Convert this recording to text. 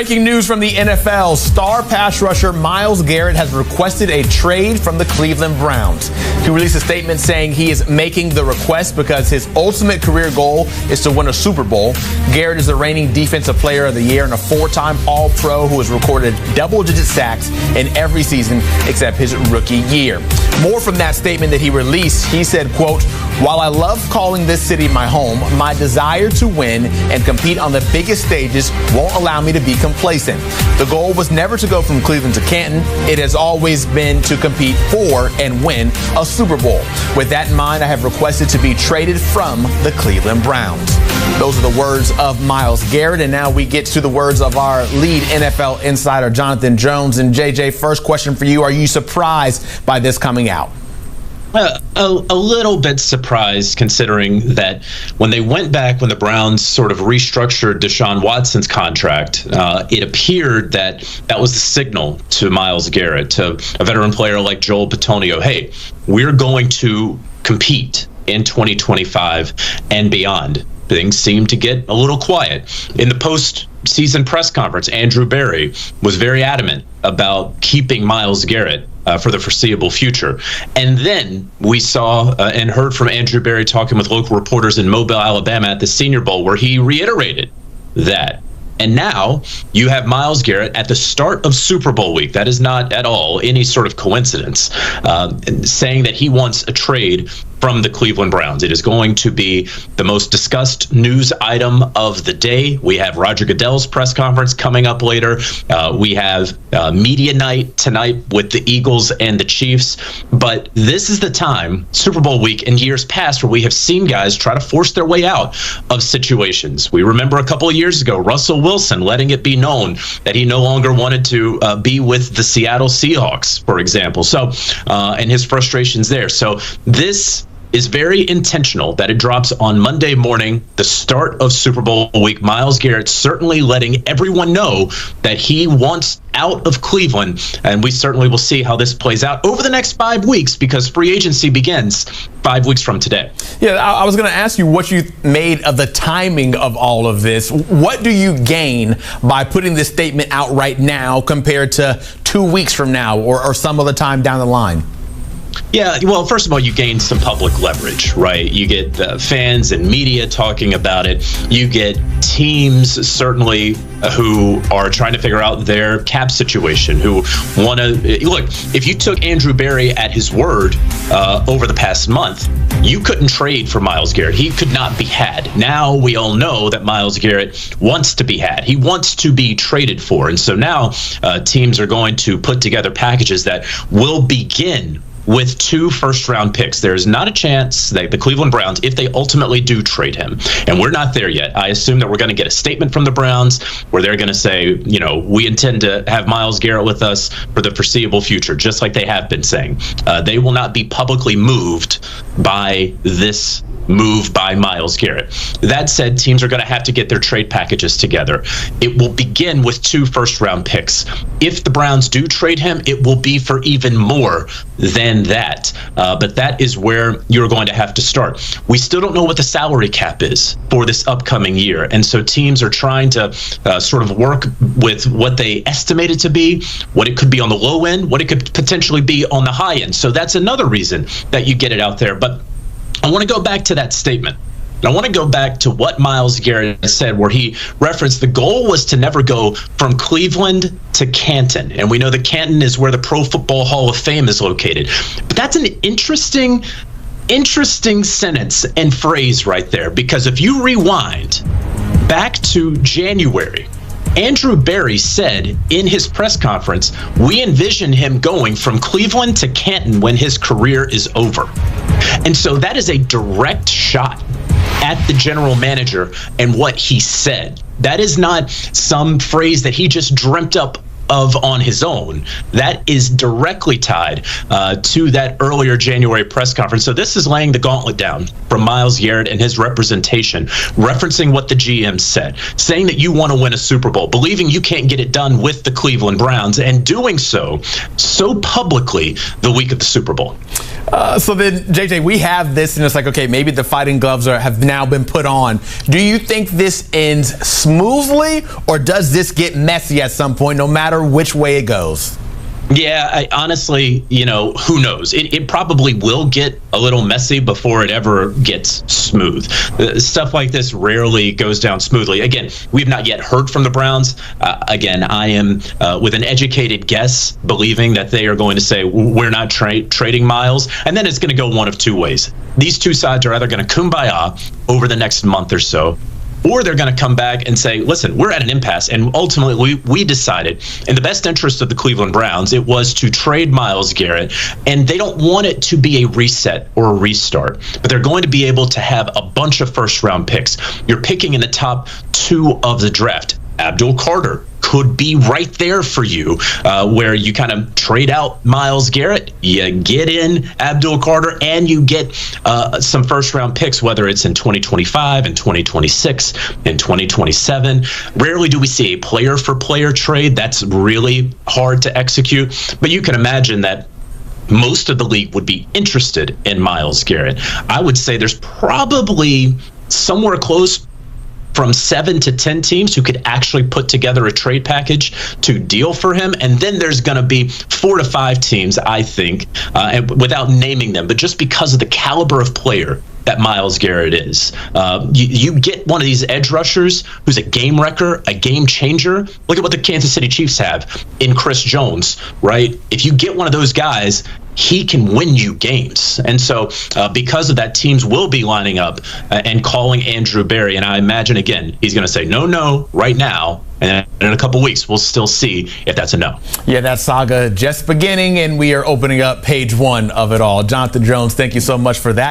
Breaking news from the NFL. Star pass rusher Myles Garrett has requested a trade from the Cleveland Browns. He released a statement saying he is making the request because his ultimate career goal is to win a Super Bowl. Garrett is the reigning Defensive Player of the Year and a four-time All-Pro who has recorded double-digit sacks in every season except his rookie year. More from that statement that he released. He said, quote, "While I love calling this city my home, my desire to win and compete on the biggest stages won't allow me to be complacent. The goal was never to go from Cleveland to Canton. It has always been to compete for and win a Super Bowl. With that in mind, I have requested to be traded from the Cleveland Browns." Those are the words of Myles Garrett. And now we get to the words of our lead NFL insider, Jonathan Jones. And JJ, first question for you. Are you surprised by this coming out? A little bit surprised, considering that when the Browns sort of restructured Deshaun Watson's contract, it appeared that was the signal to Myles Garrett, to a veteran player like Joel Bitonio. Hey, we're going to compete in 2025 and beyond. Things seemed to get a little quiet. In the post-season press conference, Andrew Berry was very adamant about keeping Myles Garrett for the foreseeable future. And then we saw and heard from Andrew Berry talking with local reporters in Mobile, Alabama at the Senior Bowl, where he reiterated that. And now you have Myles Garrett at the start of Super Bowl week. That is not at all any sort of coincidence, saying that he wants a trade from the Cleveland Browns. It is going to be the most discussed news item of the day. We have Roger Goodell's press conference coming up later. We have media night tonight with the Eagles and the Chiefs. But this is the time, Super Bowl week, in years past, where we have seen guys try to force their way out of situations. We remember a couple of years ago, Russell Wilson letting it be known that he no longer wanted to be with the Seattle Seahawks, for example. So, and his frustrations there. So this is very intentional that it drops on Monday morning, the start of Super Bowl week. Myles Garrett certainly letting everyone know that he wants out of Cleveland, and we certainly will see how this plays out over the next 5 weeks, because free agency begins 5 weeks from today. Yeah, I was going to ask you what you made of the timing of all of this. What do you gain by putting this statement out right now compared to 2 weeks from now or some other time down the line? Yeah, well, first of all, you gain some public leverage, right? You get fans and media talking about it. You get teams, certainly, who are trying to figure out their cap situation, who want to look. If you took Andrew Berry at his word over the past month, you couldn't trade for Myles Garrett. He could not be had. Now we all know that Myles Garrett wants to be had. He wants to be traded for. And so now teams are going to put together packages that will begin with 2 first-round picks. There's not a chance that the Cleveland Browns, if they ultimately do trade him, and we're not there yet, I assume that we're going to get a statement from the Browns where they're going to say, you know, we intend to have Myles Garrett with us for the foreseeable future, just like they have been saying. They will not be publicly moved by this move by Myles Garrett. That said, teams are going to have to get their trade packages together. It will begin with 2 first-round picks. If the Browns do trade him, it will be for even more than that. But that is where you're going to have to start. We still don't know what the salary cap is for this upcoming year. And so teams are trying to sort of work with what they estimate it to be, what it could be on the low end, what it could potentially be on the high end. So that's another reason that you get it out there. But I want to go back to that statement. And I want to go back to what Myles Garrett said, where he referenced the goal was to never go from Cleveland to Canton. And we know that Canton is where the Pro Football Hall of Fame is located. But that's an interesting sentence and phrase right there, because if you rewind back to January, Andrew Berry said in his press conference, we envision him going from Cleveland to Canton when his career is over. And so that is a direct shot at the general manager and what he said. That is not some phrase that he just dreamt up of on his own. That is directly tied to that earlier January press conference. So this is laying the gauntlet down from Myles Garrett and his representation, referencing what the GM said, saying that you want to win a Super Bowl, believing you can't get it done with the Cleveland Browns, and doing so publicly the week of the Super Bowl. So then, JJ, we have this, and it's like, okay, maybe the fighting gloves have now been put on. Do you think this ends smoothly, or does this get messy at some point, no matter which way it goes? Yeah, I honestly, who knows? It probably will get a little messy before it ever gets smooth. Stuff like this rarely goes down smoothly. Again, we've not yet heard from the Browns. Again, I am with an educated guess, believing that they are going to say, we're not trading Myles. And then it's going to go one of two ways. These two sides are either going to kumbaya over the next month or so, or they're going to come back and say, listen, we're at an impasse. And ultimately, we decided, in the best interest of the Cleveland Browns, it was to trade Myles Garrett. And they don't want it to be a reset or a restart, but they're going to be able to have a bunch of first-round picks. You're picking in the top 2 of the draft. Abdul Carter could be right there for you, where you kind of trade out Myles Garrett, you get in Abdul Carter, and you get some first-round picks, whether it's in 2025 and 2026 and 2027. Rarely do we see a player-for-player trade. That's really hard to execute, but you can imagine that most of the league would be interested in Myles Garrett. I would say there's probably somewhere close from 7 to 10 teams who could actually put together a trade package to deal for him. And then there's going to be 4 to 5 teams, I think, and without naming them, but just because of the caliber of player that Myles Garrett is. You get one of these edge rushers who's a game wrecker, a game changer. Look at what the Kansas City Chiefs have in Chris Jones, right? If you get one of those guys, he can win you games. And so because of that, teams will be lining up and calling Andrew Berry. And I imagine, again, he's going to say, no, right now. And in a couple weeks, we'll still see if that's a no. Yeah, that saga just beginning, and we are opening up page 1 of it all. Jonathan Jones, thank you so much for that.